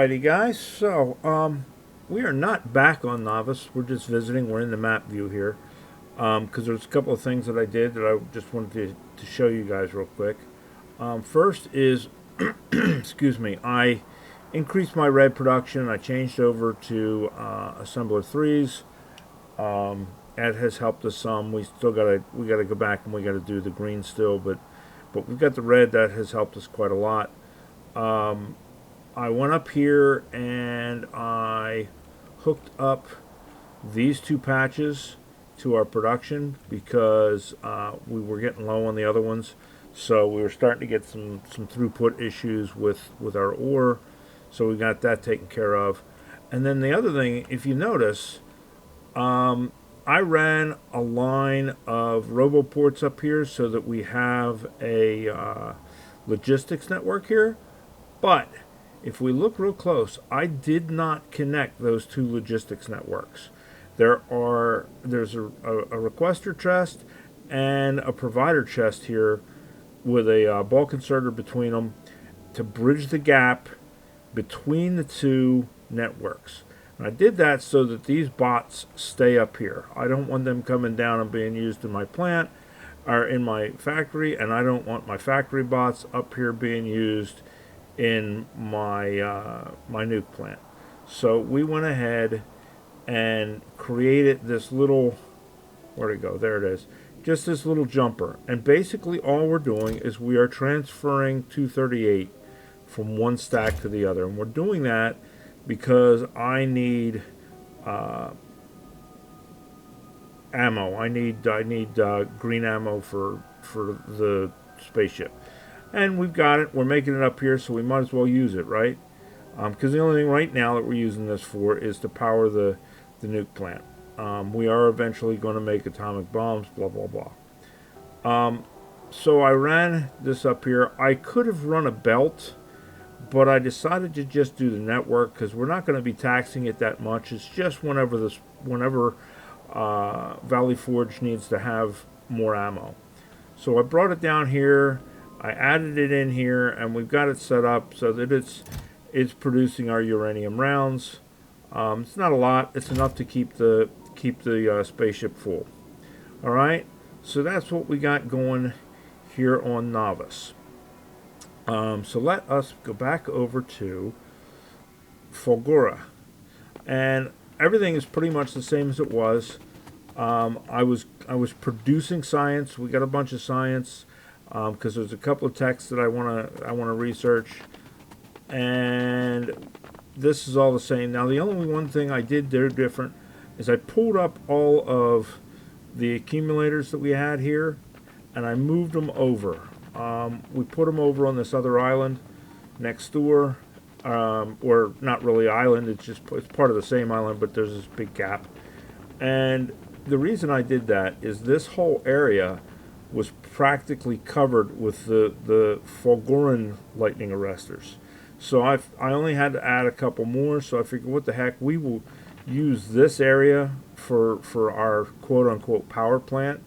Alrighty, guys. So, we are not back on Novice. We're just visiting. We're in the map view here. Because there's a couple of things that I did that I just wanted to show you guys real quick. First is, excuse me, I increased my red production. I changed over to assembler 3s. That has helped us some. We gotta go back and we gotta do the green still, but we've got the red. That has helped us quite a lot. I went up here and I hooked up these two patches to our production because we were getting low on the other ones. So we were starting to get some throughput issues with our ore. So we got that taken care of. And then the other thing, if you notice, I ran a line of roboports up here so that we have a logistics network here. But if we look real close, I did not connect those two logistics networks. There's a requester chest and a provider chest here with a bulk inserter between them to bridge the gap between the two networks. And I did that so that these bots stay up here. I don't want them coming down and being used in my plant or in my factory, and I don't want my factory bots up here being used in my my nuke plant. So we went ahead and created this little, where'd it go? There it is. Just this little jumper. And basically all we're doing is we are transferring 238 from one stack to the other. And we're doing that because I need ammo. I need green ammo for the spaceship. And we've got it. We're making it up here, so we might as well use it, right? Because the only thing right now that we're using this for is to power the nuke plant. We are eventually going to make atomic bombs, blah, blah, blah. So I ran this up here. I could have run a belt, but I decided to just do the network because we're not going to be taxing it that much. It's just whenever Valley Forge needs to have more ammo. So I brought it down here. I added it in here, and we've got it set up so that it's producing our uranium rounds. It's not a lot. It's enough to keep the spaceship full. All right. So that's what we got going here on Novice. So let us go back over to Fulgora, and everything is pretty much the same as it was. I was producing science. We got a bunch of science. Because there's a couple of texts that I wanna research, and this is all the same. Now the only one thing I did there different is I pulled up all of the accumulators that we had here, and I moved them over. We put them over on this other island next door, or not really island. It's part of the same island, but there's this big gap. And the reason I did that is this whole area was practically covered with the Fulgoran lightning arresters. So I only had to add a couple more, so I figured what the heck, we will use this area for our quote-unquote power plant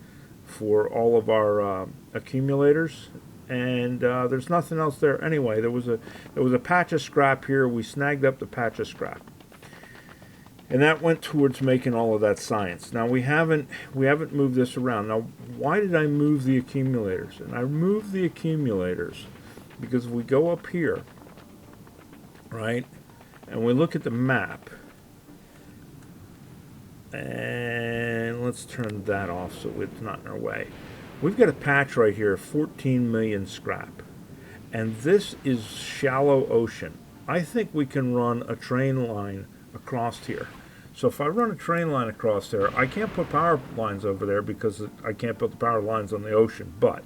for all of our accumulators. And there's nothing else there anyway. There was a patch of scrap here. We snagged up the patch of scrap. And that went towards making all of that science. Now we haven't moved this around. Now why did I move the accumulators? And I moved the accumulators because if we go up here, right, and we look at the map, and let's turn that off so it's not in our way. We've got a patch right here, 14 million scrap. And this is shallow ocean. I think we can run a train line across here. So if I run a train line across there, I can't put power lines over there because I can't put the power lines on the ocean, but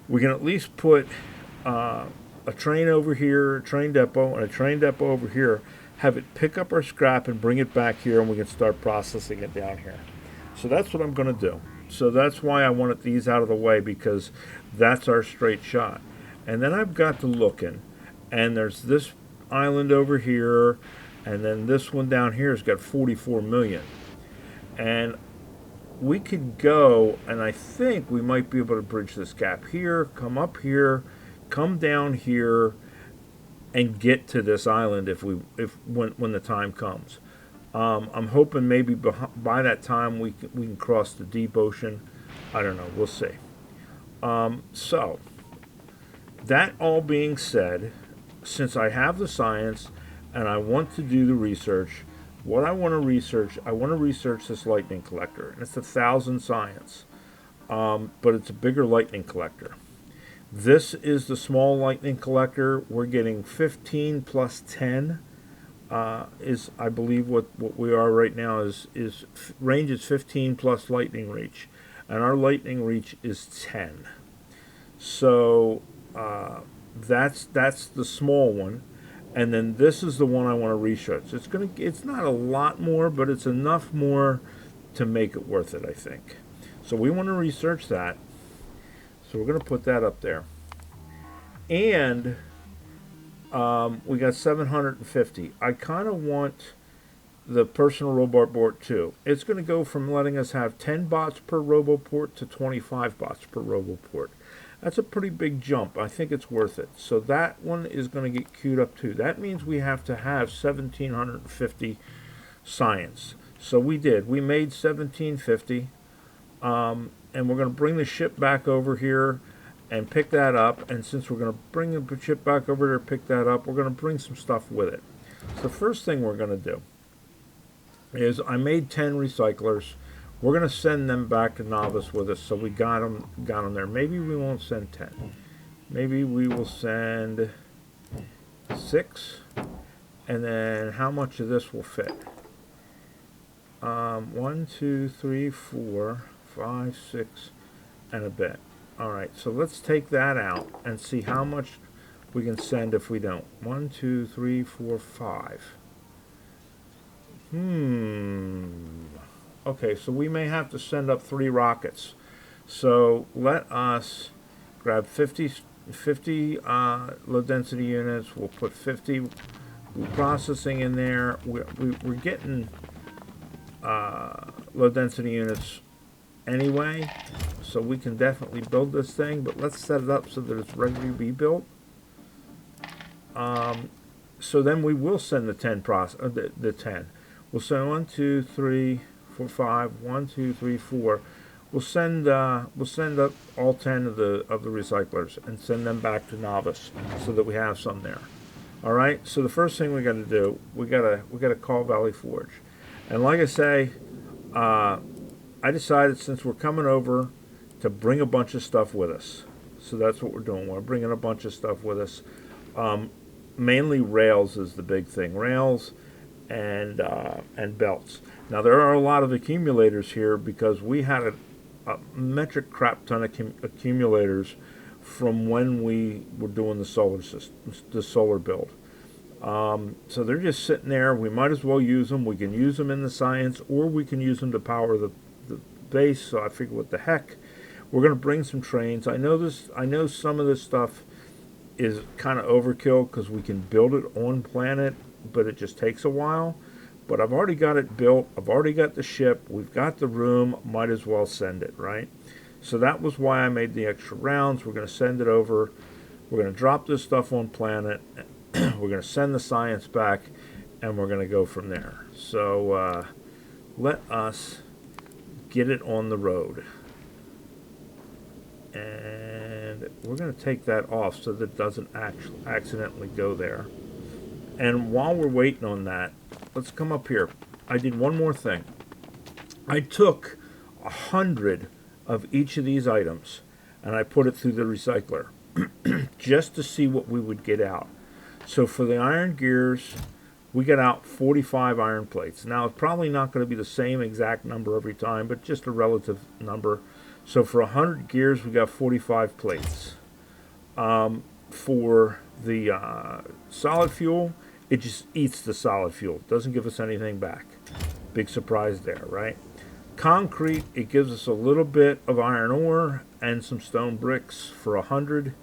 we can at least put a train over here, a train depot, and a train depot over here, have it pick up our scrap and bring it back here, and we can start processing it down here. So that's what I'm going to do. So that's why I wanted these out of the way, because that's our straight shot. And then I've got to looking, and there's this island over here, and then this one down here has got 44 million. And we could go, and I think we might be able to bridge this gap here, come up here, come down here, and get to this island if when the time comes. I'm hoping maybe by that time we can cross the deep ocean. I don't know. We'll see. So that all being said, since I have the science and I want to do the research, what I want to research this lightning collector. And it's 1,000 science, but it's a bigger lightning collector. This is the small lightning collector. We're getting 15 plus 10 is, I believe, what we are right now is range is 15 plus lightning reach. And our lightning reach is 10. So that's the small one. And then this is the one I want to research. It's not a lot more, but it's enough more to make it worth it, I think. So we want to research that. So we're going to put that up there. And we got 750. I kind of want the personal robot port too. It's going to go from letting us have 10 bots per roboport to 25 bots per roboport. That's a pretty big jump. I think it's worth it. So that one is going to get queued up too. That means we have to have 1,750 science. So we did. We made 1,750. And we're going to bring the ship back over here and pick that up. And since we're going to bring the ship back over here, pick that up, we're going to bring some stuff with it. So the first thing we're going to do is I made 10 recyclers. We're going to send them back to Novice with us, so we got them there. Maybe we won't send 10. Maybe we will send 6. And then how much of this will fit? 1, 2, 3, 4, 5, 6, and a bit. Alright, so let's take that out and see how much we can send if we don't. 1, 2, 3, 4, 5. Okay, so we may have to send up 3 rockets. So let us grab 50 low density units. We'll put 50 processing in there. We're getting low density units anyway, so we can definitely build this thing, but let's set it up so that it's ready to be built. So then we will send the 10 the 10. We'll send 1, 2, 3, 4, 5. 1, 2, 3, 4. We'll send up all 10 of the recyclers and send them back to Novice so that we have some there. All right. So the first thing we got to do, we got to call Valley Forge, and like I say, I decided since we're coming over to bring a bunch of stuff with us. So that's what we're doing. We're bringing a bunch of stuff with us. Mainly rails is the big thing. Rails and belts. Now there are a lot of accumulators here because we had a metric crap ton of accumulators from when we were doing the solar system, the solar build. So they're just sitting there. We might as well use them. We can use them in the science, or we can use them to power the base. So I figured, what the heck, we're going to bring some trains. I know some of this stuff is kind of overkill because we can build it on planet, but it just takes a while. But I've already got it built. I've already got the ship. We've got the room. Might as well send it, right? So that was why I made the extra rounds. We're going to send it over. We're going to drop this stuff on planet. We're going to send the science back, and we're going to go from there. So let us get it on the road. And we're going to take that off so that it doesn't accidentally go there. And while we're waiting on that, let's come up here. I did one more thing. I took 100 of each of these items and I put it through the recycler just to see what we would get out. So for the iron gears, we got out 45 iron plates. Now it's probably not going to be the same exact number every time, but just a relative number. So for 100 gears, we got 45 plates. For the solid fuel, it just eats the solid fuel. It doesn't give us anything back. Big surprise there, right? Concrete, it gives us a little bit of iron ore and some stone bricks for 100.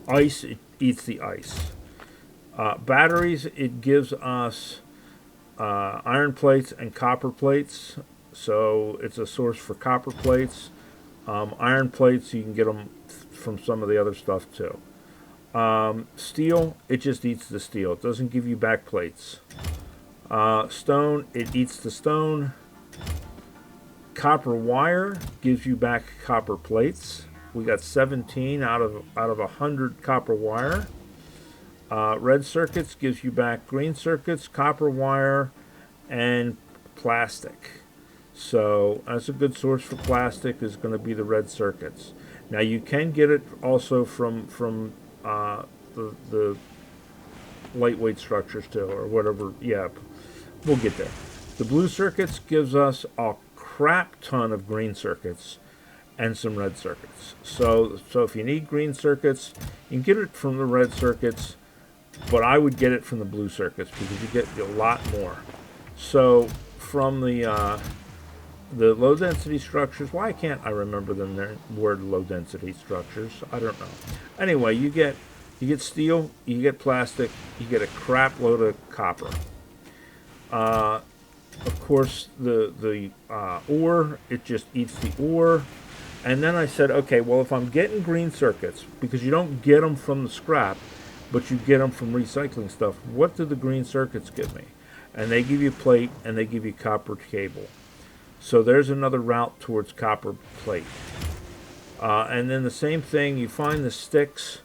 Ice, it eats the ice. Batteries, it gives us iron plates and copper plates. So it's a source for copper plates. Iron plates, you can get them from some of the other stuff too. Steel, it just eats the steel. It doesn't give you back plates. Stone, it eats the stone. Copper wire gives you back copper plates. We got 17 out of 100 copper wire. Red circuits gives you back green circuits, copper wire, and plastic. So that's a good source for plastic is going to be the red circuits. Now you can get it also from the lightweight structures too, or whatever. Yeah, we'll get there. The blue circuits gives us a crap ton of green circuits and some red circuits. So if you need green circuits, you can get it from the red circuits, but I would get it from the blue circuits because you get a lot more. So from the low density structures, why can't I remember them? Their word low density structures. I don't know. Anyway, you get steel, you get plastic, you get a crap load of copper. Of course, the ore, it just eats the ore. And then I said, okay, well, if I'm getting green circuits, because you don't get them from the scrap, but you get them from recycling stuff, what do the green circuits give me? And they give you plate, and they give you copper cable. So there's another route towards copper plate. And then the same thing, you find the sticks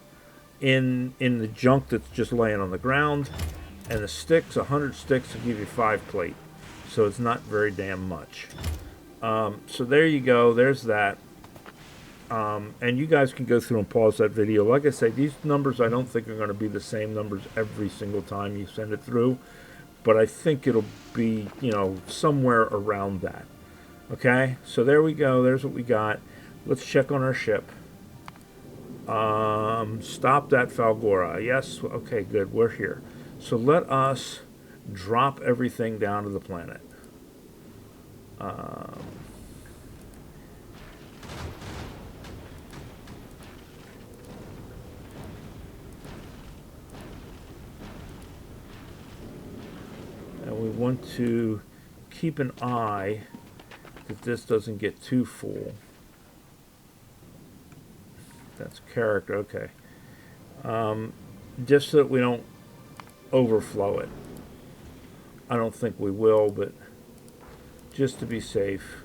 in the junk that's just laying on the ground, and the sticks, 100 sticks, will give you 5 plate. So it's not very damn much. So there you go, there's that. And you guys can go through and pause that video. Like I say, these numbers I don't think are going to be the same numbers every single time you send it through, but I think it'll be, somewhere around that. Okay, so there we go. There's what we got. Let's check on our ship. Stop that Fulgora. Yes, okay, good. We're here. So let us drop everything down to the planet. And we want to keep an eye that this doesn't get too full. That's character, okay. Just so that we don't overflow it. I don't think we will, but just to be safe.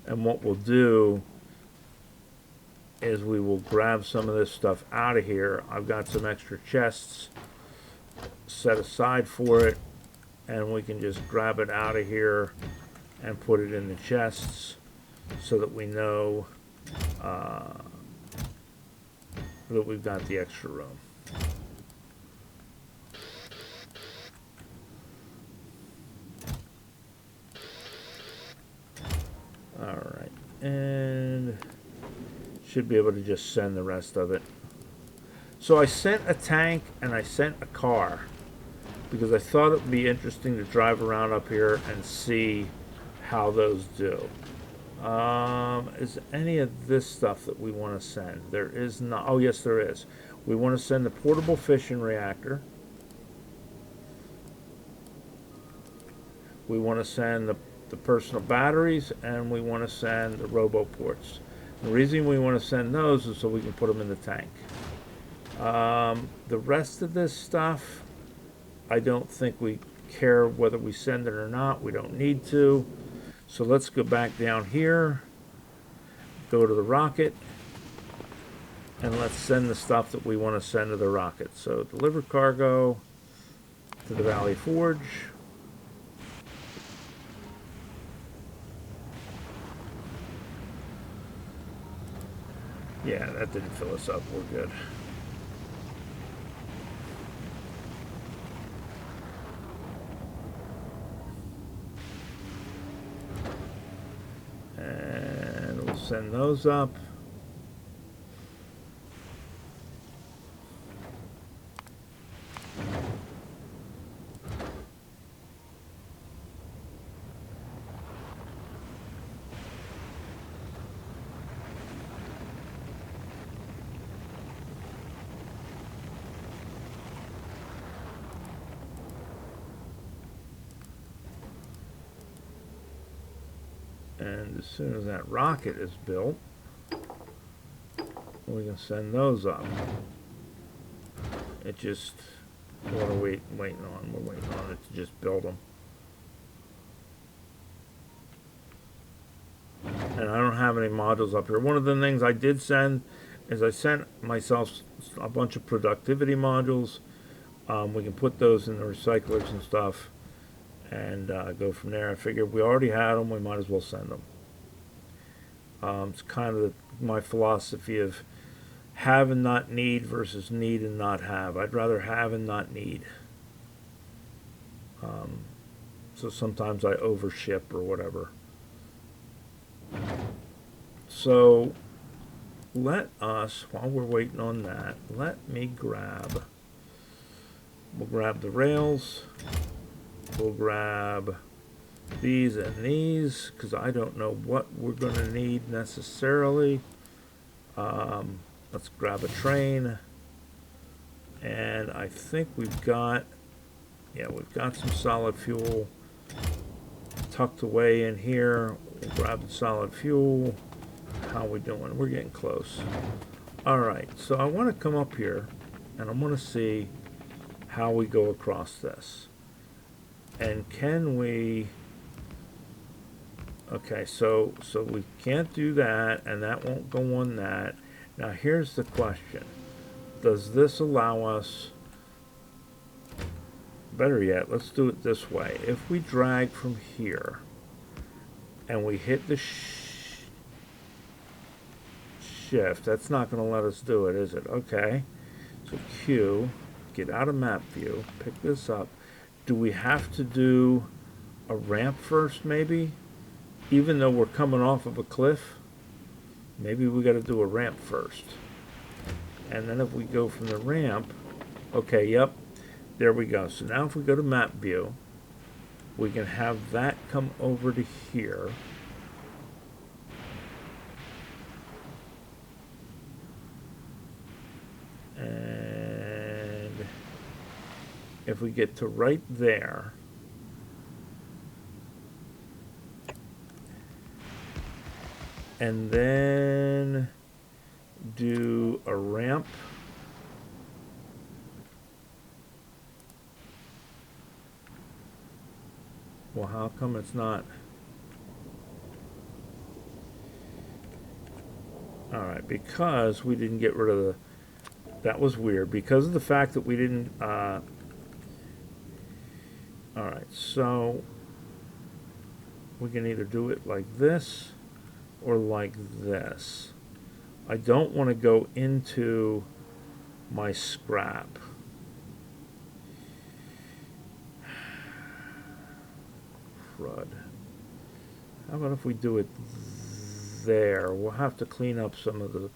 And what we'll do is we will grab some of this stuff out of here. I've got some extra chests set aside for it, and we can just grab it out of here and put it in the chests so that we know that we've got the extra room. Alright, and should be able to just send the rest of it. So I sent a tank and I sent a car because I thought it would be interesting to drive around up here and see how those do. Is any of this stuff that we want to send? There is not. Oh, yes, there is. We want to send the portable fission reactor. We want to send the personal batteries, and we want to send the roboports. The reason we want to send those is so we can put them in the tank. The rest of this stuff, I don't think we care whether we send it or not. We don't need to. So let's go back down here, go to the rocket, and let's send the stuff that we want to send to the rocket. So deliver cargo to the Valley Forge. Yeah, that didn't fill us up. We're good. And we'll send those up. And as soon as that rocket is built, we can send those up. It just, what are we waiting on? We're waiting on it to just build them. And I don't have any modules up here. One of the things I did send is I sent myself a bunch of productivity modules. We can put those in the recyclers and stuff and go from there. I figured we already had them, we might as well send them. It's kind of my philosophy of have and not need versus need and not have. I'd rather have and not need. So sometimes I overship or whatever. So let us, while we're waiting on that, let me grab, we'll grab the rails, we'll grab these and these, because I don't know what we're going to need necessarily. Let's grab a train, and I think we've got, yeah, we've got some solid fuel tucked away in here. We'll grab the solid fuel. How are we doing? We're getting close. Alright, so I want to come up here and I want to see how we go across this. And can we... Okay, so we can't do that, and that won't go on that. Now here's the question. Does this allow us... Better yet, let's do it this way. If we drag from here and we hit the shift, that's not going to let us do it, is it? Okay. So Q, get out of map view, pick this up. Do we have to do a ramp first, maybe? Even though we're coming off of a cliff, maybe we got to do a ramp first. And then if we go from the ramp, okay, yep. There we go. So now if we go to map view, we can have that come over to here. And if we get to right there, and then do a ramp. Well, how come it's not? Alright, because we didn't get rid of the... That was weird. Because of the fact that we didn't... Alright, so... We can either do it like this or like this. I don't want to go into my scrap. Crud. How about if we do it there? We'll have to clean up some of the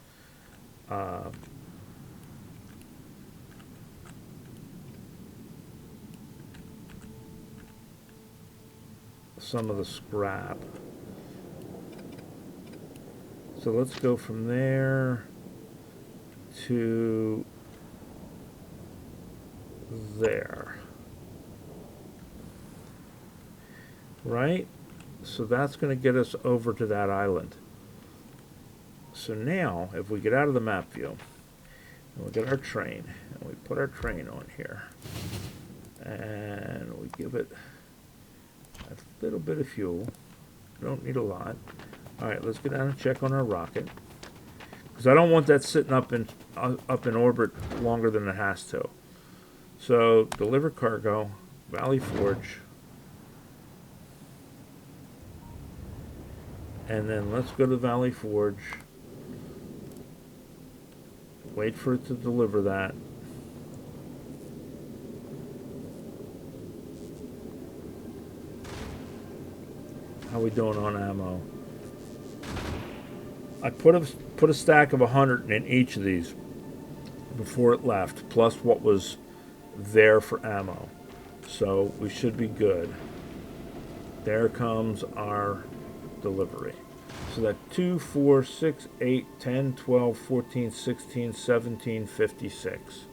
scrap. So let's go from there to there. Right? So that's going to get us over to that island. So now, if we get out of the map view, and we get our train, and we put our train on here, and we give it a little bit of fuel. We don't need a lot. Alright, let's get down and check on our rocket. Because I don't want that sitting up in orbit longer than it has to. So, deliver cargo, Valley Forge. And then let's go to Valley Forge. Wait for it to deliver that. How we doing on ammo? I put a stack of 100 in each of these before it left, plus what was there for ammo. So we should be good. There comes our delivery. So that 2, 4, 6, 8, 10, 12, 14, 16, 17, 56.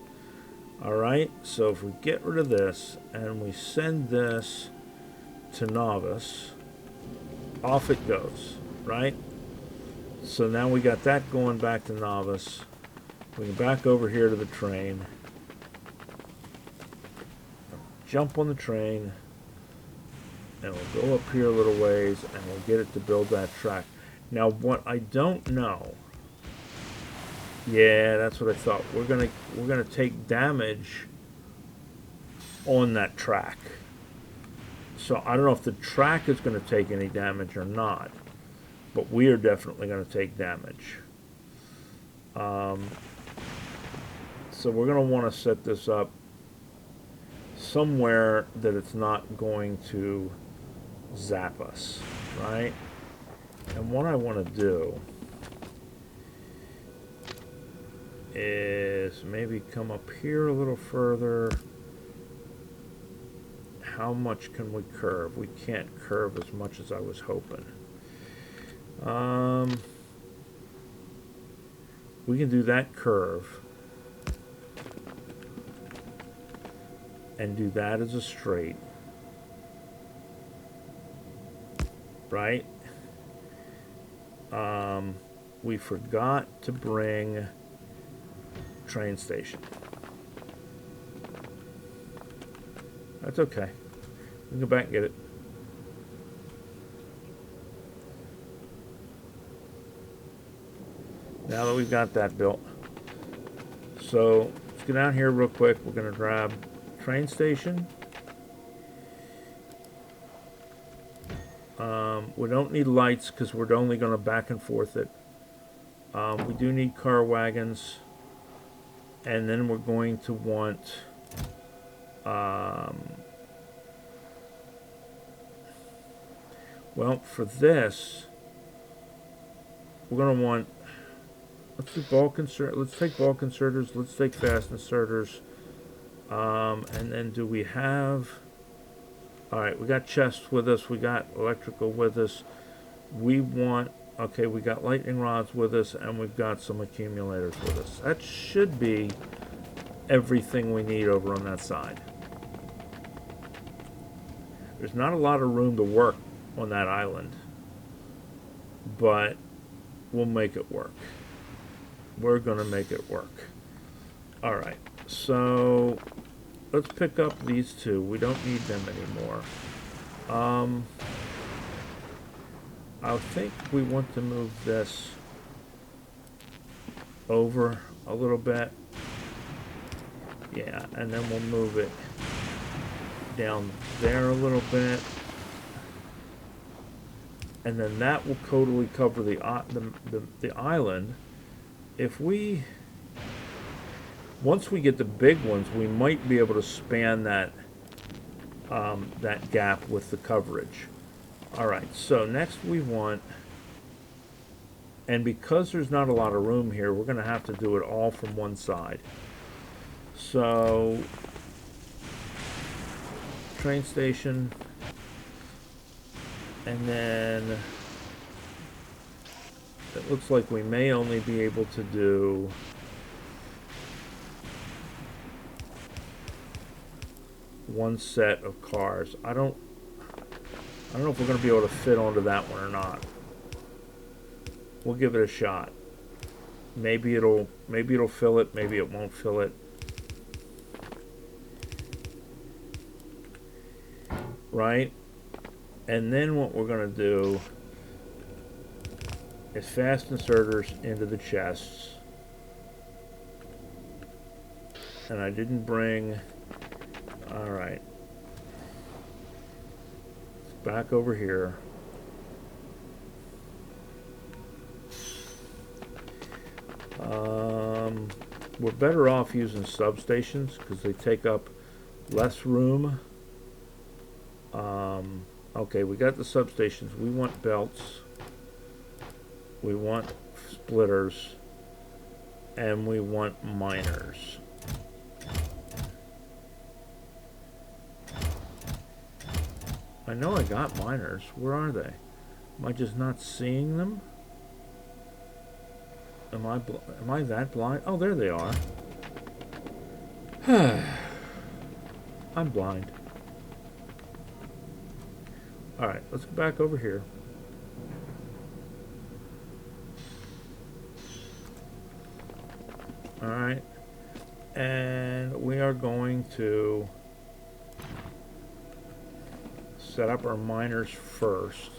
Alright, so if we get rid of this and we send this to Novice, off it goes, right? So now we got that going back to novice. We can back over here to the train. Jump on the train. And we'll go up here a little ways and we'll get it to build that track. Now what I don't know. Yeah, that's what I thought. We're gonna take damage on that track. So I don't know if the track is gonna take any damage or not. But we are definitely gonna take damage. So we're gonna want to set this up somewhere that it's not going to zap us, right? And what I want to do is maybe come up here a little further. How much can we curve? We can't curve as much as I was hoping. We can do that curve and do that as a straight, right? We forgot to bring train station. That's okay. We can go back and get it. Now that we've got that built. So let's get down here real quick. We're going to grab train station. We don't need lights because we're only going to back and forth it. We do need car wagons. And then we're going to want well, for this, we're going to want, let's do bulk insert. Let's take bulk inserters. Let's take fast inserters. And then do we have, all right, we got chests with us. We got electrical with us. We want, okay, we got lightning rods with us, and we've got some accumulators with us. That should be everything we need over on that side. There's not a lot of room to work on that island, but we'll make it work. We're going to make it work. All right, so let's pick up these two. We don't need them anymore. I think we want to move this over a little bit. Yeah, and then we'll move it down there a little bit. And then that will totally cover the island. If we, once we get the big ones, we might be able to span that that gap with the coverage. All right, so next we want, and because there's not a lot of room here, we're going to have to do it all from one side. So, train station, and then it looks like we may only be able to do one set of cars. I don't know if we're going to be able to fit onto that one or not. We'll give it a shot. Maybe it'll fill it, maybe it won't fill it. Right? And then what we're going to do is fast inserters into the chests. And I didn't bring, all right. Back over here. We're better off using substations because they take up less room. Okay, we got the substations. We want belts. We want splitters. And we want miners. I know I got miners. Where are they? Am I just not seeing them? Am I that blind? Oh, there they are. I'm blind. Alright, let's go back over here. All right. And we are going to set up our miners first.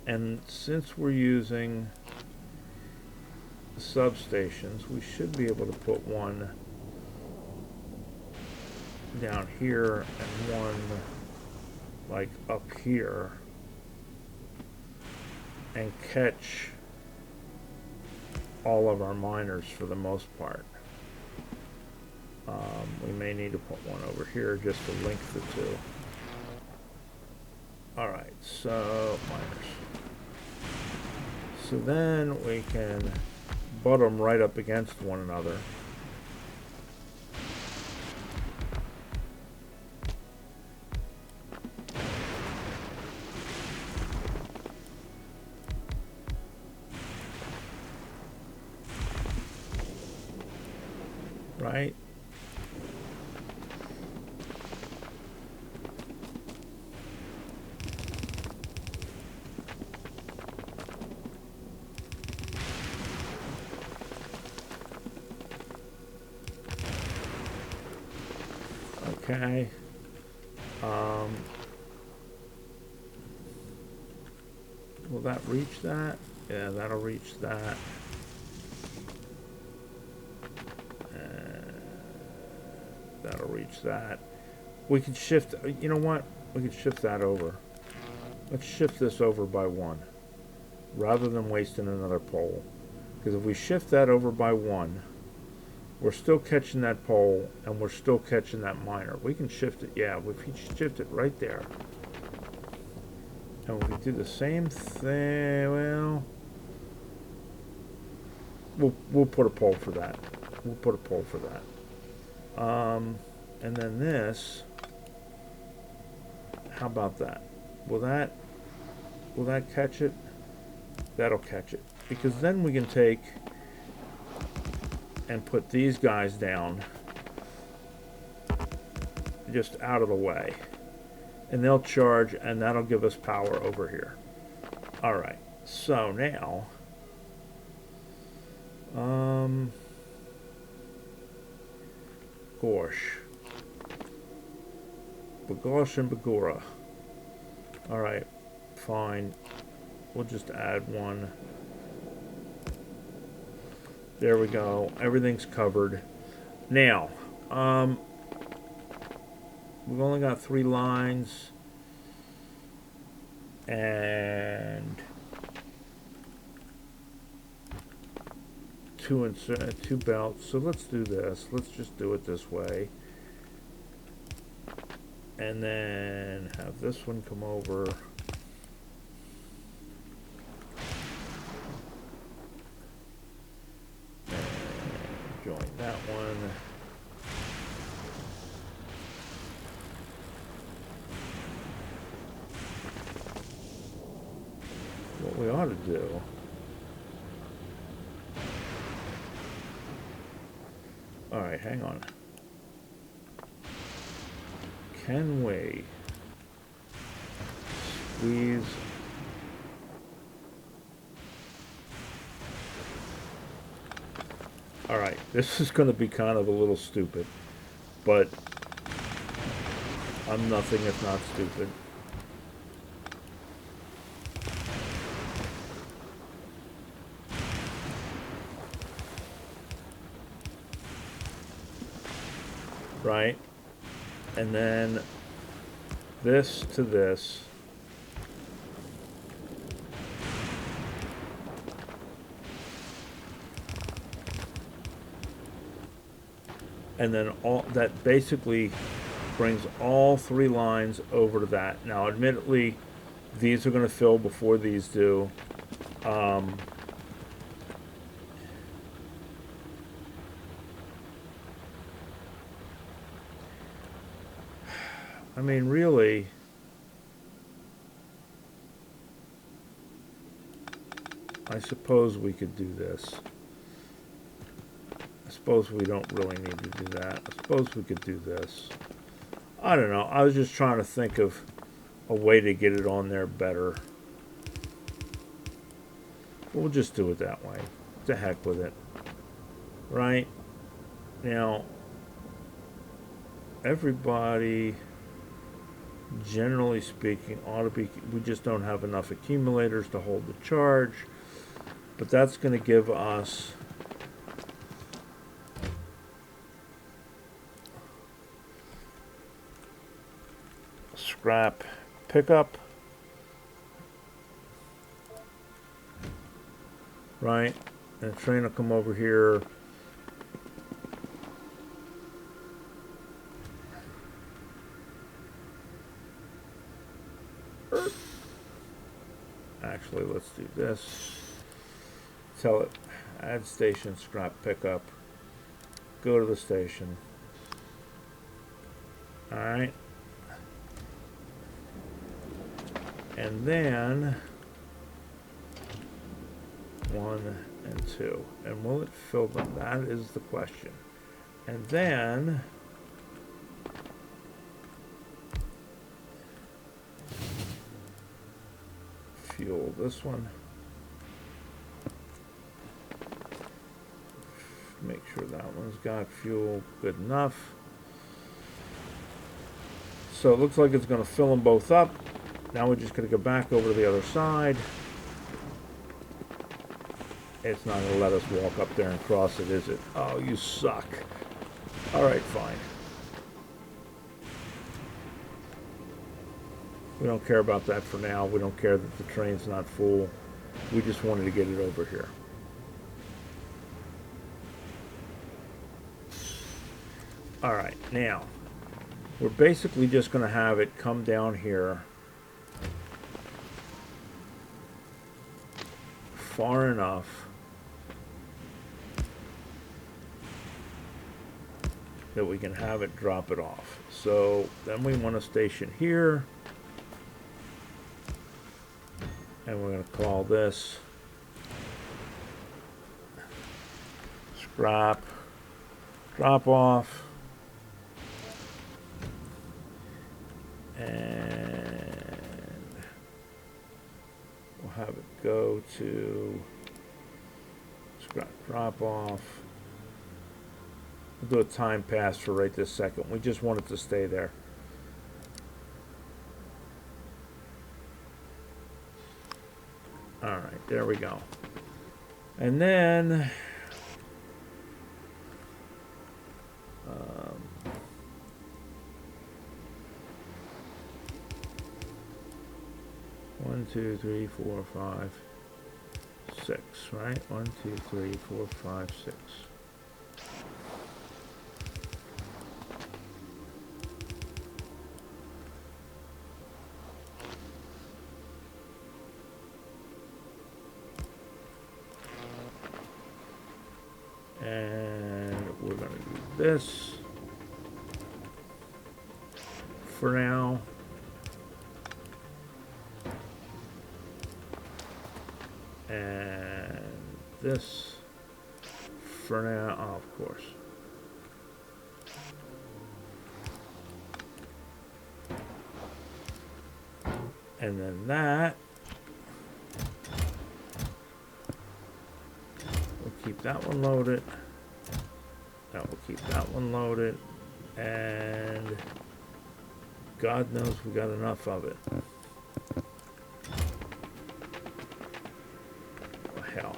And since we're using substations, we should be able to put one down here and one like up here and catch all of our miners for the most part. We may need to put one over here just to link the two. Alright, so miners. So then we can butt them right up against one another. Right? Okay. Will that reach that? Yeah, that'll reach that. That'll reach that. We could shift, you know what? We could shift that over. Let's shift this over by one, rather than wasting another pole. Because if we shift that over by one, we're still catching that pole, and we're still catching that miner. We can shift it, yeah, we can shift it right there. And we can do the same thing, well, we'll put a pole for that. We'll put a pole for that. And then this, how about that? Will that catch it? That'll catch it. Because then we can take and put these guys down just out of the way. And they'll charge, and that'll give us power over here. Alright, so now, gosh. Bagosh and Bagora. Alright, fine. We'll just add one. There we go. Everything's covered. Now, we've only got 3 lines. And 2 belts. So let's do this. Let's just do it this way. And then have this one come over. And join that one. What we ought to do alright, hang on. Can we squeeze alright, this is going to be kind of a little stupid, but I'm nothing if not stupid. Right? And then this to this. And then all that basically brings all 3 lines over to that. Now, admittedly, these are going to fill before these do. I mean, really, I suppose we could do this. suppose we don't really need to do that. I suppose we could do this. I don't know. I was just trying to think of a way to get it on there better. We'll just do it that way. To heck with it. Right? Now, everybody, generally speaking, ought to be... We just don't have enough accumulators to hold the charge. But that's going to give us... scrap pickup. Right? And the train will come over here. Actually, let's do this. Tell it, add station, scrap pickup. Go to the station. Alright. And then 1 and 2. And will it fill them? That is the question. And then fuel this one. Make sure that one's got fuel good enough. So it looks like it's going to fill them both up. Now we're just going to go back over to the other side. It's not going to let us walk up there and cross it, is it? Oh, you suck. Alright, fine. We don't care about that for now. We don't care that the train's not full. We just wanted to get it over here. Alright, now, we're basically just going to have it come down here far enough that we can have it drop it off. So then we want to station here, and we're going to call this scrap drop off, and we'll have it go to scrap drop off. We'll do a time pass for right this second. We just want it to stay there. Alright, there we go. And then 1, 2, 3, 4, 5, 6, right? 1, 2, 3, 4, 5, 6. And we're going to do this for now. And this for now, oh, of course. And then that, we'll keep that one loaded. That will keep that one loaded. And God knows we got enough of it. Hell.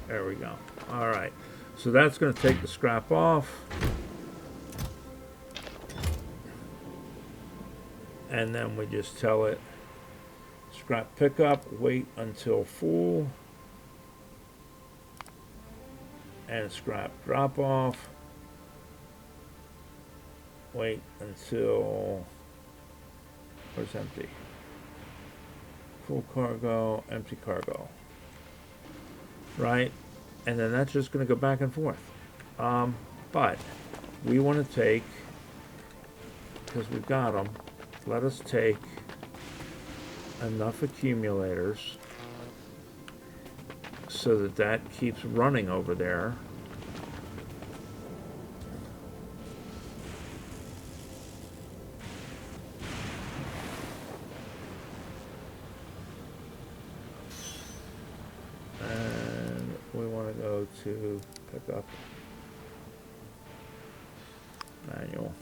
There we go. All right. So that's going to take the scrap off. And then we just tell it scrap pickup, wait until full. And scrap drop off. Wait until, where's empty? Full cargo, empty cargo. Right? And then that's just going to go back and forth. But we want to take, because we've got them, let us take enough accumulators so that that keeps running over there. And we want to go to pick up manual.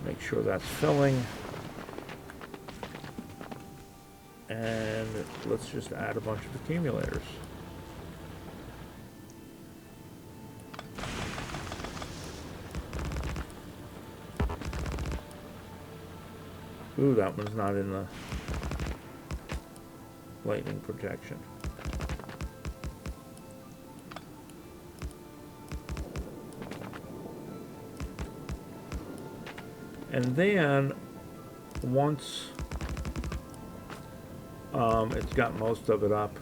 Make sure that's filling. And let's just add a bunch of accumulators. Ooh, that one's not in the lightning protection. And then once it's got most of it up,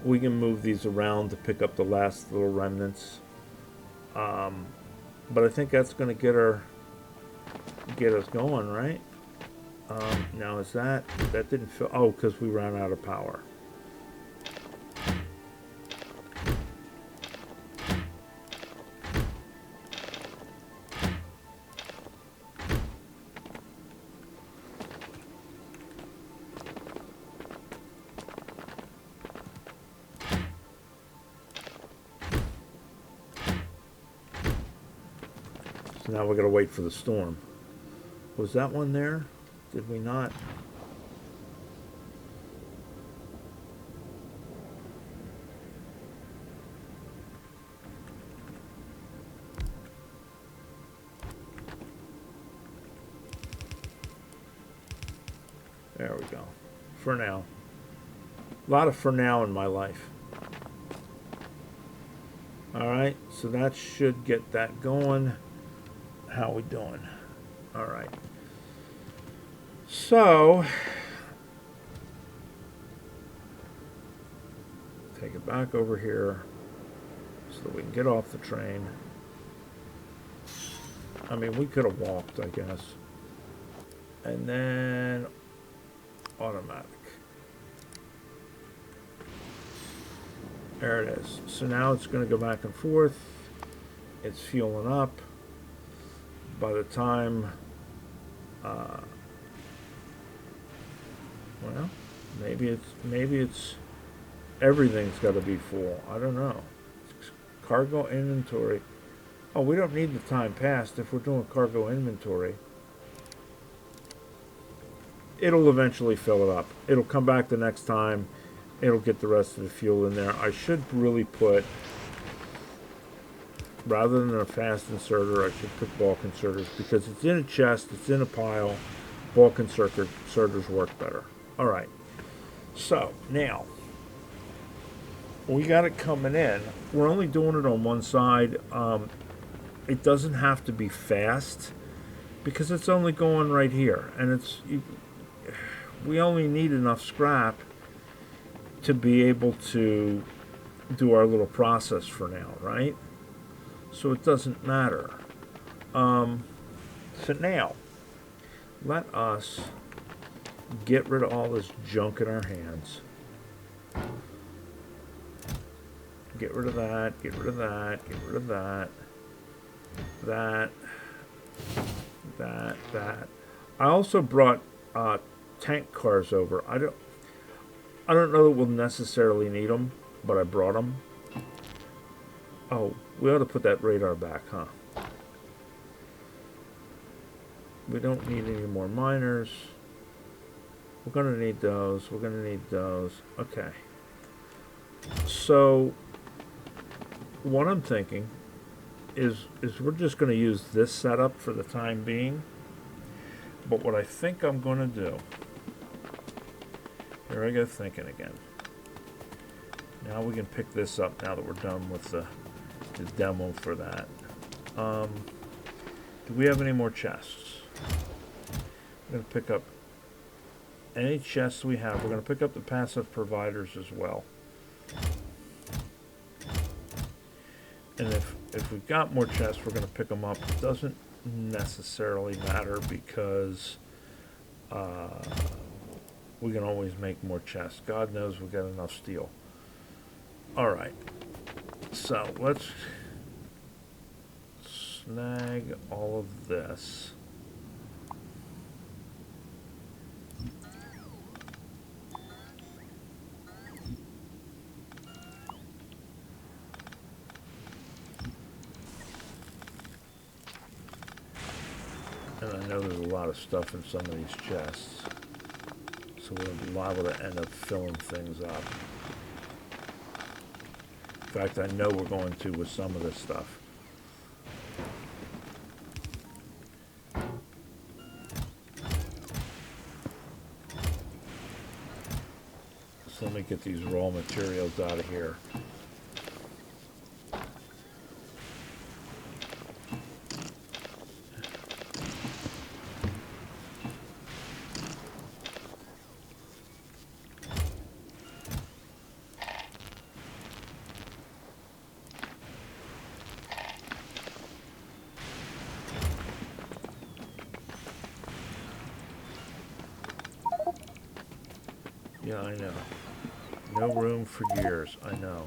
we can move these around to pick up the last little remnants. But I think that's going to get us going, right? Now is that didn't fill? Oh, because we ran out of power. So now we're going to wait for the storm. Was that one there? Did we not? There we go. For now. A lot of for now in my life. Alright, so that should get that going. How we doing? Alright. So, take it back over here so that we can get off the train. I mean, we could have walked, I guess. And then automatic. There it is. So now it's going to go back and forth. It's fueling up. By the time, well, maybe it's everything's got to be full. I don't know. Cargo inventory. Oh, we don't need the time passed if we're doing cargo inventory. It'll eventually fill it up. It'll come back the next time. It'll get the rest of the fuel in there. I should really put, rather than a fast inserter, I should put bulk inserters because it's in a chest, it's in a pile. Bulk inserters work better. All right. So now we got it coming in. We're only doing it on one side. It doesn't have to be fast because it's only going right here, and we only need enough scrap to be able to do our little process for now, right? So it doesn't matter. So now, let us get rid of all this junk in our hands. Get rid of that, get rid of that, get rid of that. That. I also brought tank cars over. I don't know that we'll necessarily need them, but I brought them. Oh, we ought to put that radar back, huh? We don't need any more miners. We're going to need those. We're going to need those. Okay. So, what I'm thinking is we're just going to use this setup for the time being. But what I think I'm going to do, here I go thinking again. Now we can pick this up now that we're done with the demo for that. Do we have any more chests? We're going to pick up any chests we have. We're going to pick up the passive providers as well. And if we've got more chests, we're going to pick them up. It doesn't necessarily matter because We can always make more chests. God knows we got enough steel. Alright. So let's snag all of this. And I know there's a lot of stuff in some of these chests. So we'll be liable to end up filling things up. In fact, I know we're going to with some of this stuff. So let me get these raw materials out of here. Yeah, I know. No room for gears, I know.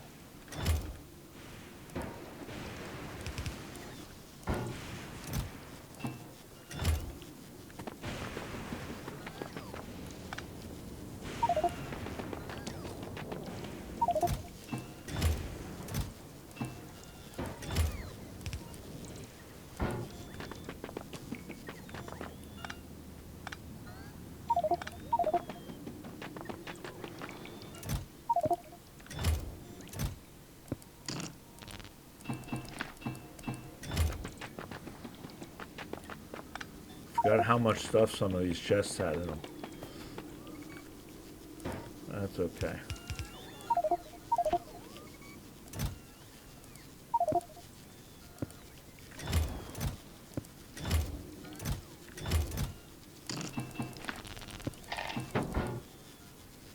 Forgot how much stuff some of these chests had in them. That's okay.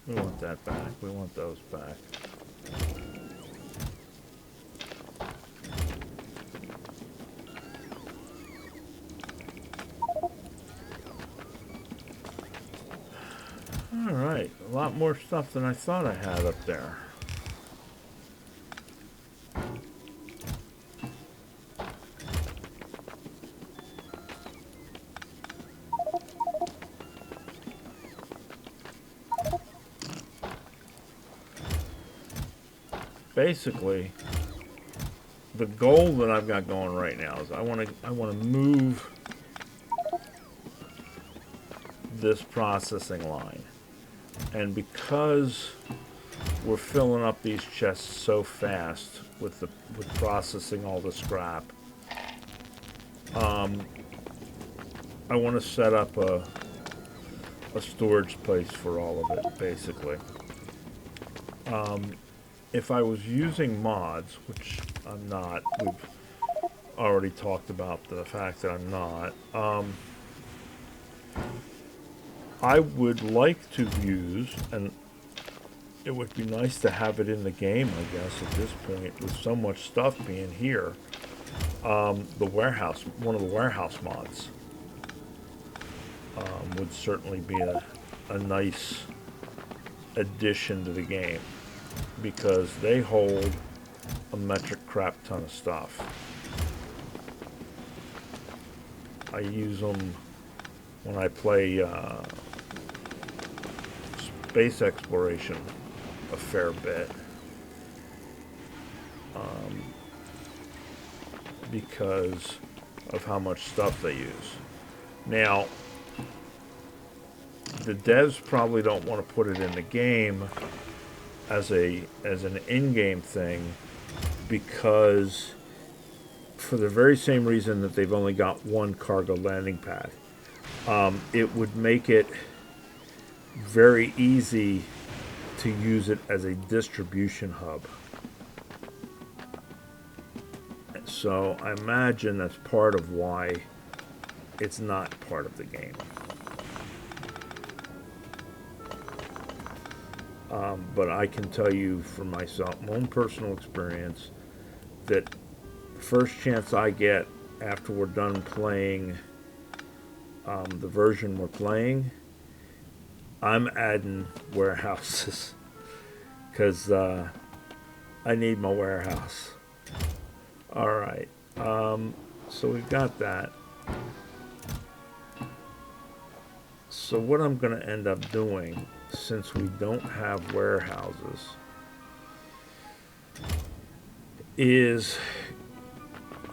We want that back. We want those back. Alright, a lot more stuff than I thought I had up there. Basically, the goal that I've got going right now is I want to move this processing line. And because we're filling up these chests so fast with processing all the scrap, I want to set up a storage place for all of it, basically. If I was using mods, which I'm not, we've already talked about the fact that I'm not, I would like to use, and it would be nice to have it in the game, I guess, at this point, with so much stuff being here, the warehouse, one of the warehouse mods would certainly be a nice addition to the game, because they hold a metric crap ton of stuff. I use them when I play space exploration a fair bit, because of how much stuff they use. Now, the devs probably don't want to put it in the game as an in-game thing, because for the very same reason that they've only got one cargo landing pad. It would make it very easy to use it as a distribution hub. So I imagine that's part of why it's not part of the game. But I can tell you from myself, my own personal experience, that first chance I get after we're done playing the version we're playing, I'm adding warehouses because I need my warehouse. All right. So we've got that. So what I'm going to end up doing, since we don't have warehouses, is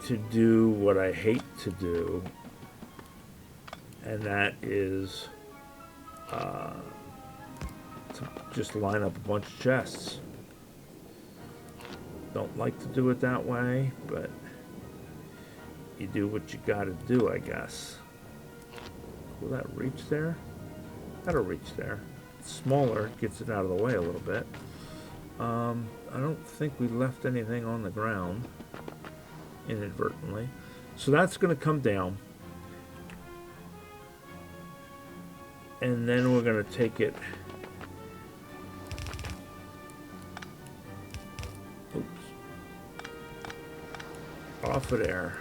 to do what I hate to do, and that is to just line up a bunch of chests. Don't like to do it that way, but you do what you gotta do, I guess. Will that reach there? That'll reach there. It's smaller, gets it out of the way a little bit. I don't think we left anything on the ground inadvertently. So that's going to come down. And then we're going to take it. Oops. Off of there.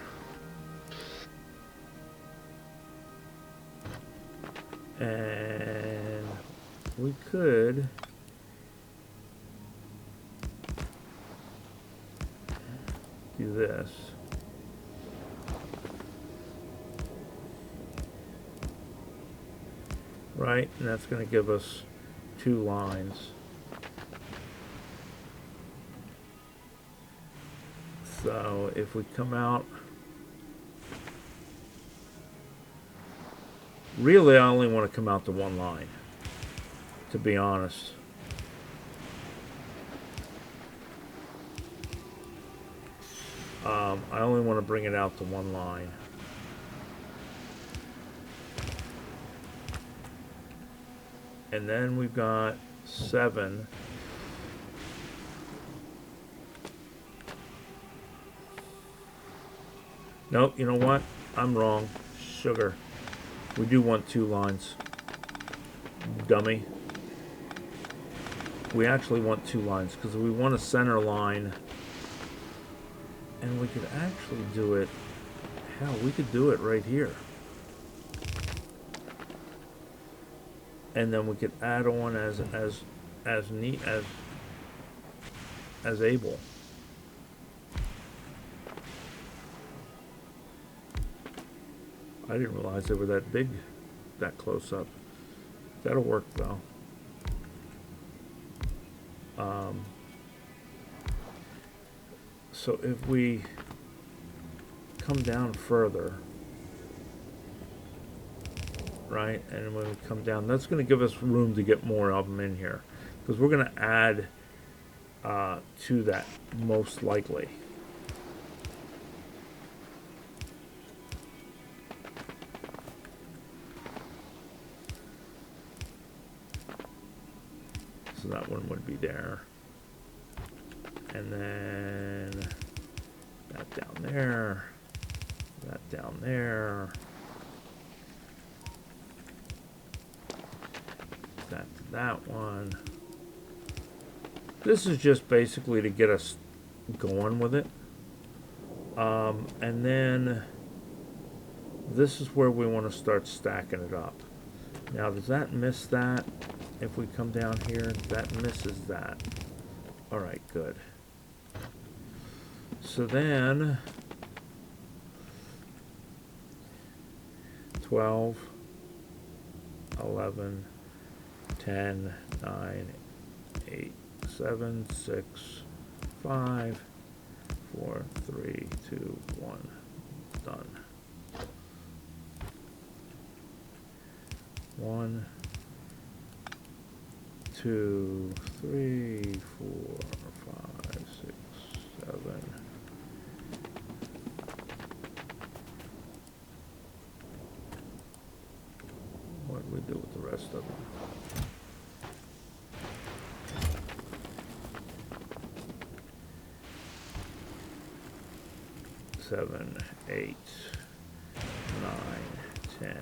And we could do this. Right, and that's going to give us 2 lines. So if we come out, really I only want to come out to 1 line, to be honest. I only want to bring it out to 1 line. And then we've got 7. Nope, you know what? I'm wrong. Sugar. We do want 2 lines. Dummy. We actually want 2 lines because we want a center line. And we could actually do it. Hell, we could do it right here. And then we could add on as neat as able. I didn't realize they were that big, that close up. That'll work though. So if we come down further, right, and when we come down, that's going to give us room to get more of them in here, because we're going to add to that most likely. So that one would be there. And then that down there, that down there, that to that one. This is just basically to get us going with it. And then this is where we want to start stacking it up. Now, does that miss that? If we come down here, that misses that. All right, good. So then 12, 11, 10, 9, 8, 7, 6, 5, 4, 3, 2, 1. Done. 1, 2, 3, 4, 5, 6, 7. What do we do with the rest of them? 7, 8, 9, 10,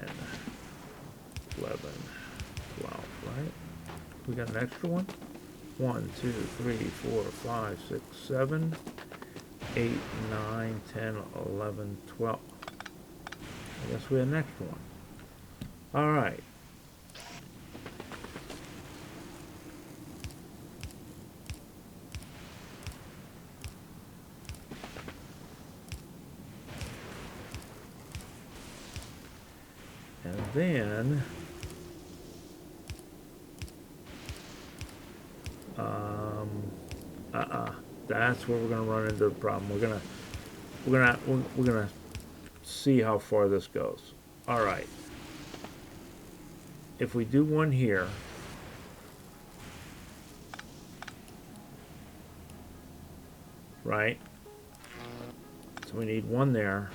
11, 12, right? We got an extra one? 1, 2, 3, 4, 5, 6, 7, 8, 9, 10, 11, 12. I guess we have an extra one. All right. And then that's where we're gonna run into the problem. We're gonna see how far this goes. All right. If we do one here, right? So we need one there.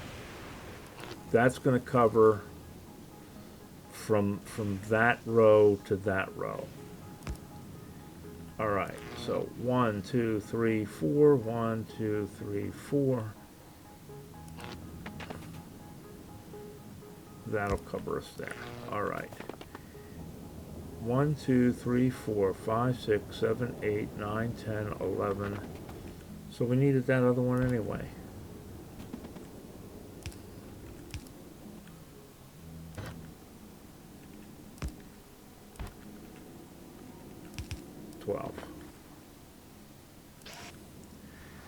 That's going to cover from that row to that row. All right. So 1, 2, 3, 4. 1, 2, 3, 4. That'll cover us there. All right. 1, 2, 3, 4, 5, 6, 7, 8, 9, 10, 11. So we needed that other one anyway.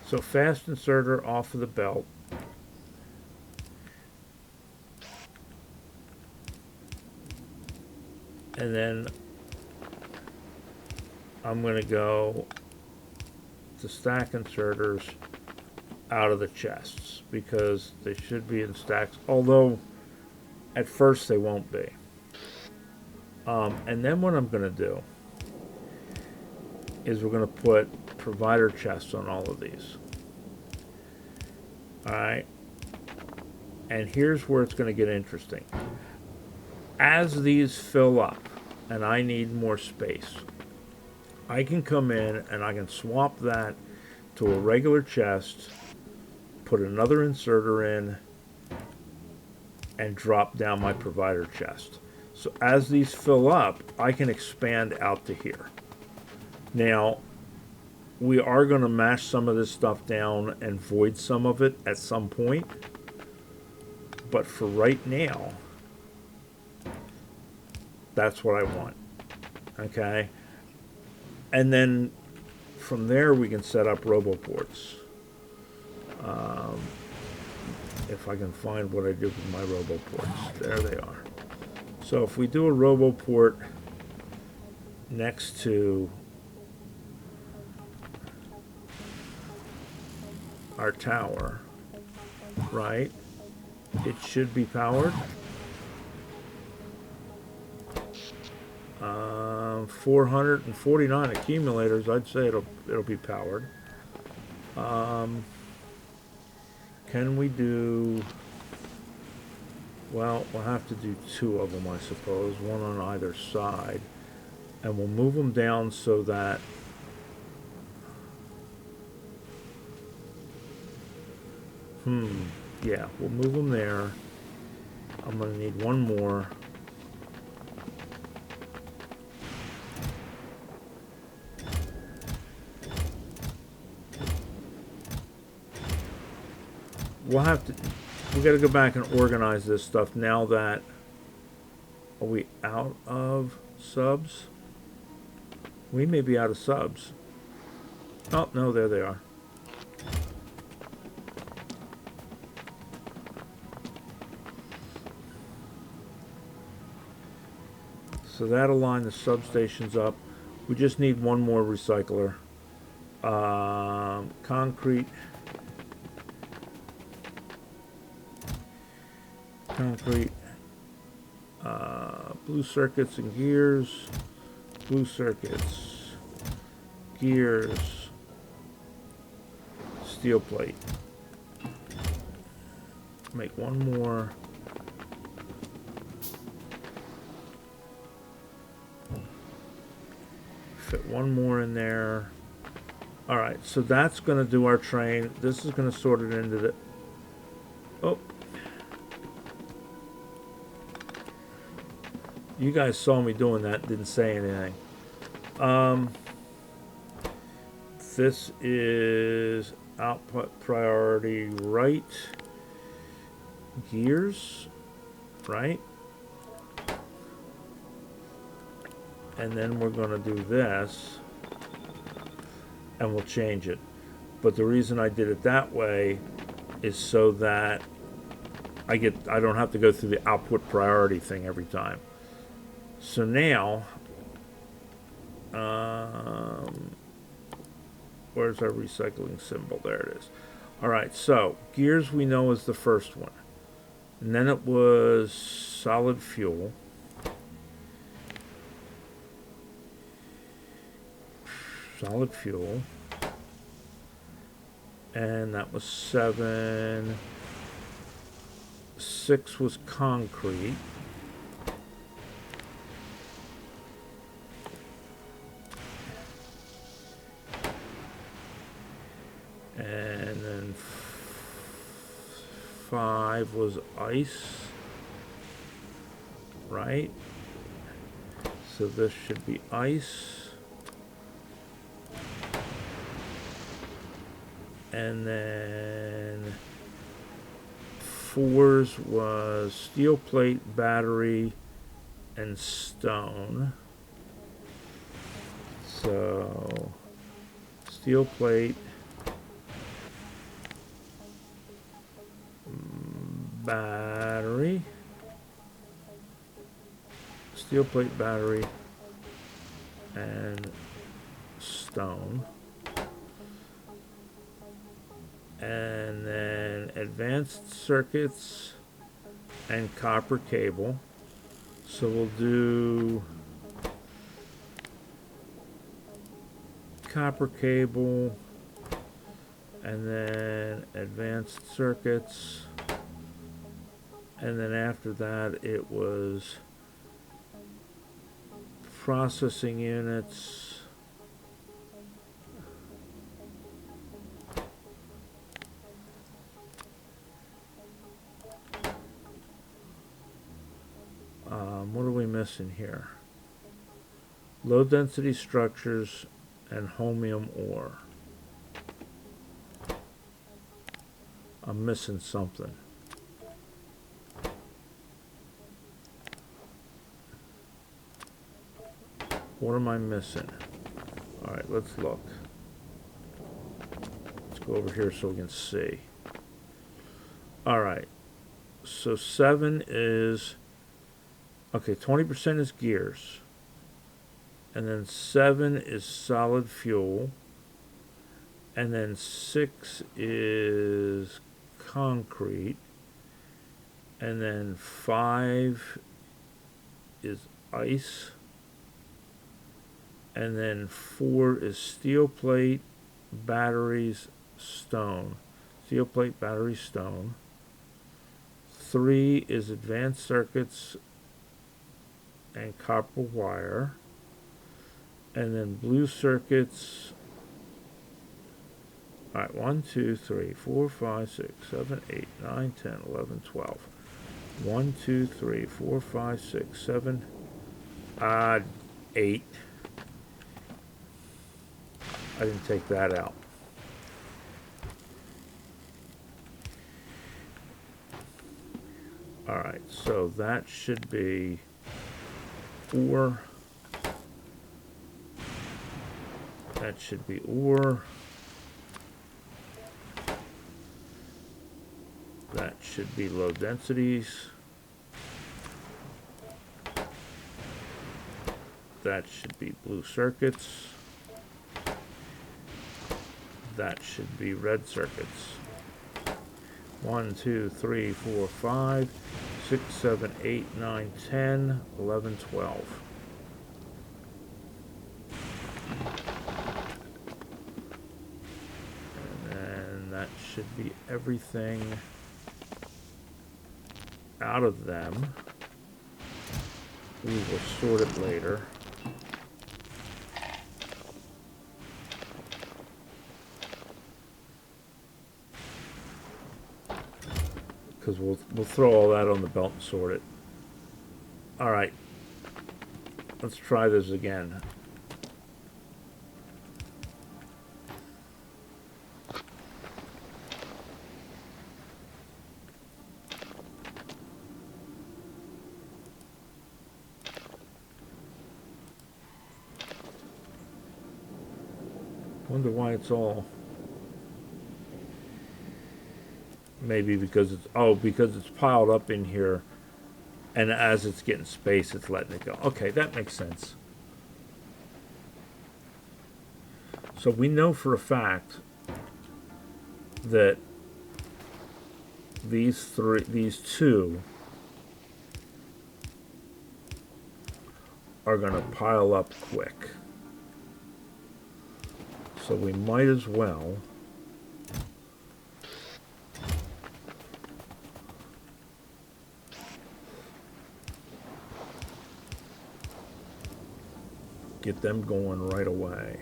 So fast inserter off of the belt. And then I'm going to go to stack inserters out of the chests because they should be in stacks, although at first they won't be. And then what I'm going to do is we're going to put provider chests on all of these. All right. And here's where it's going to get interesting. As these fill up and I need more space, I can come in and I can swap that to a regular chest, put another inserter in, and drop down my provider chest. So as these fill up, I can expand out to here. Now, we are going to mash some of this stuff down and void some of it at some point. But for right now, that's what I want. Okay? And then from there, we can set up roboports. If I can find what I did with my roboports. There they are. So if we do a roboport next to our tower, right? It should be powered. 449 accumulators. I'd say it'll be powered. Can we do? Well, we'll have to do two of them, I suppose, one on either side, and we'll move them down so that yeah, we'll move them there. I'm going to need one more. We got to go back and organize this stuff now that, are we out of subs? We may be out of subs. Oh, no, there they are. So that'll line the substations up. We just need one more recycler. Concrete, blue circuits and gears, blue circuits, gears, steel plate. Make one more. Fit one more in there. All right, so that's going to do our train. This is going to sort it into the... Oh. You guys saw me doing that, didn't say anything. This is output priority right. Gears, right? And then we're going to do this, and we'll change it. But the reason I did it that way is so that I don't have to go through the output priority thing every time. So now, where's our recycling symbol? There it is. All right, so gears we know is the first one. And then it was solid fuel. Solid fuel. And that was 7. 6 was concrete. And then 5 was ice, right? So this should be ice. And then 4's was steel plate, battery, and stone. So steel plate, battery, steel plate, battery, and stone. And then advanced circuits and copper cable. So we'll do copper cable and then advanced circuits. And then after that it was processing units, what are we missing here? Low density structures and holmium ore. I'm missing something. What am I missing? Alright, let's look. Let's go over here so we can see. Alright, so 7 is, okay, 20% is gears. And then 7 is solid fuel. And then 6 is concrete. And then 5 is ice. And then 4 is steel plate, batteries, stone. Steel plate, battery, stone. 3 is advanced circuits and copper wire. And then blue circuits. Alright, 1, 2, 3, 4, 5, 6, 7, 8, 9, 10, 11, 12. 1, 2, 3, 4, 5, 6, 7, 8. I didn't take that out. Alright, so that should be ore. That should be ore. That should be low densities. That should be blue circuits. That should be red circuits. 1, 2, 3, 4, 5, 6, 7, 8, 9, 10, 11, 12. And then that should be everything out of them. We will sort it later. Because we'll throw all that on the belt and sort it. Alright. Let's try this again. Wonder why it's all Maybe because it's piled up in here, and as it's getting space, it's letting it go. Okay, that makes sense. So we know for a fact that these two are going to pile up quick. So we might as well get them going right away.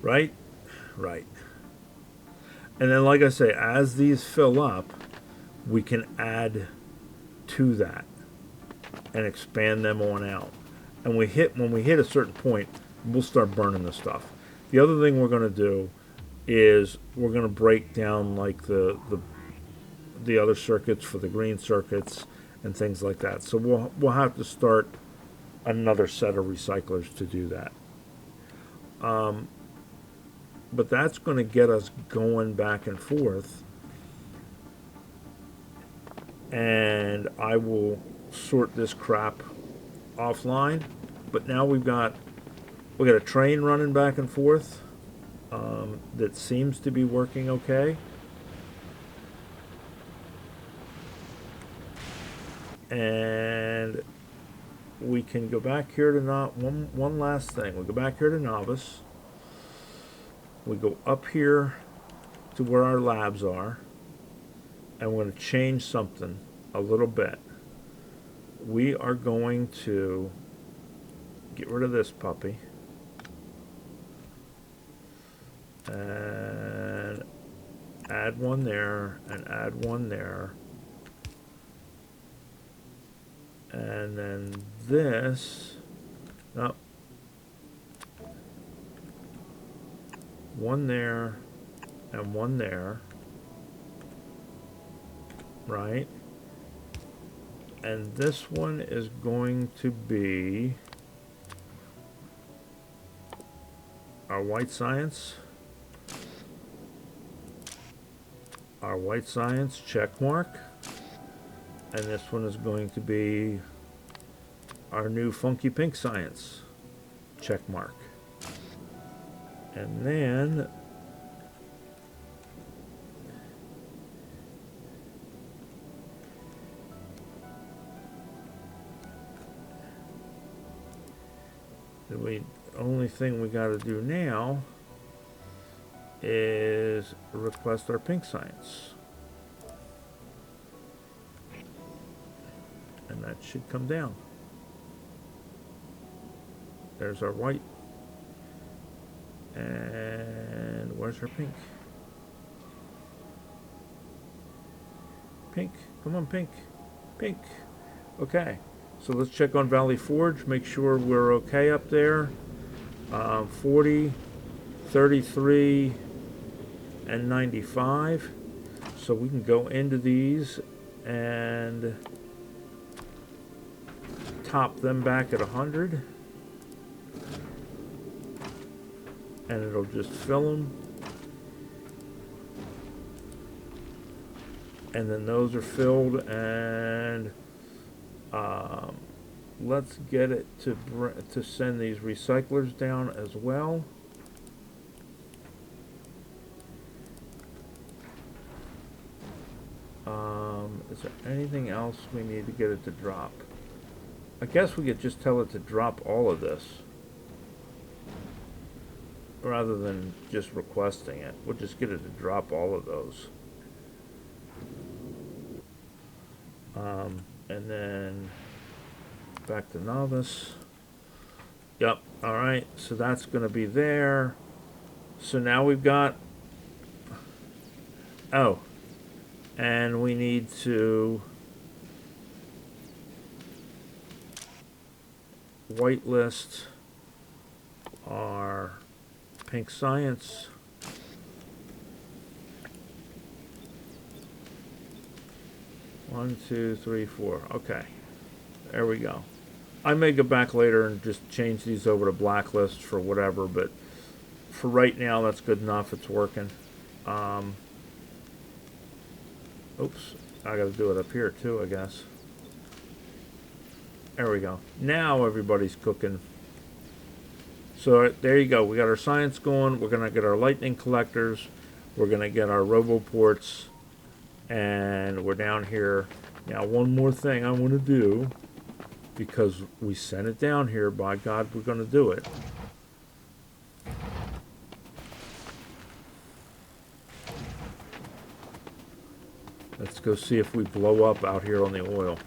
Right? Right. And then, like I say, as these fill up, we can add to that and expand them on out. And when we hit a certain point, we'll start burning the stuff. The other thing we're going to do is we're going to break down like the other circuits for the green circuits and things like that. So we'll have to start another set of recyclers to do that. But that's going to get us going back and forth. And I will sort this crap offline. But now we got a train running back and forth that seems to be working okay. And we can go back here to one last thing. We go back here to novice. We go up here to where our labs are, and we're going to change something a little bit. We are going to get rid of this puppy and add one there and add one there. And then this, no, one there and one there, right? And this one is going to be our white science. Our white science check mark. And this one is going to be our new funky pink science check mark. And then the only thing we got to do now is request our pink science. And that should come down. There's our white. And where's our pink? Pink. Come on, pink. Pink. Okay. So let's check on Valley Forge. Make sure we're okay up there. 40, 33, and 95. So we can go into these and top them back at 100. And it'll just fill them. And then those are filled, and let's get it to send these recyclers down as well. Is there anything else we need to get it to drop? I guess we could just tell it to drop all of this rather than just requesting it. We'll just get it to drop all of those. And then back to novice. Yep, alright, so that's going to be there. So now we've got, oh, and we need to whitelist our pink science. One, two, three, four. Okay. There we go. I may go back later and just change these over to blacklist for whatever, but for right now, that's good enough. It's working. Oops, I got to do it up here too, I guess. There we go. Now everybody's cooking. So there you go. We got our science going. We're going to get our lightning collectors. We're going to get our roboports. And we're down here. Now, one more thing I want to do, because we sent it down here, by God, we're going to do it. Let's go see if we blow up out here on the oil.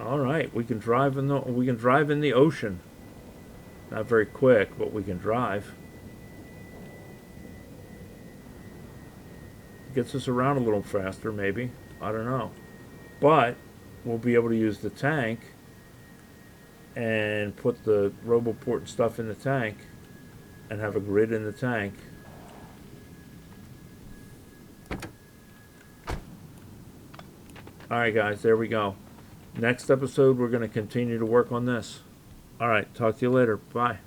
All right, we can drive in the ocean. Not very quick, but we can drive. Gets us around a little faster, maybe. I don't know. But we'll be able to use the tank and put the roboport and stuff in the tank and have a grid in the tank. Alright guys, there we go. Next episode we're going to continue to work on this. Alright, talk to you later. Bye.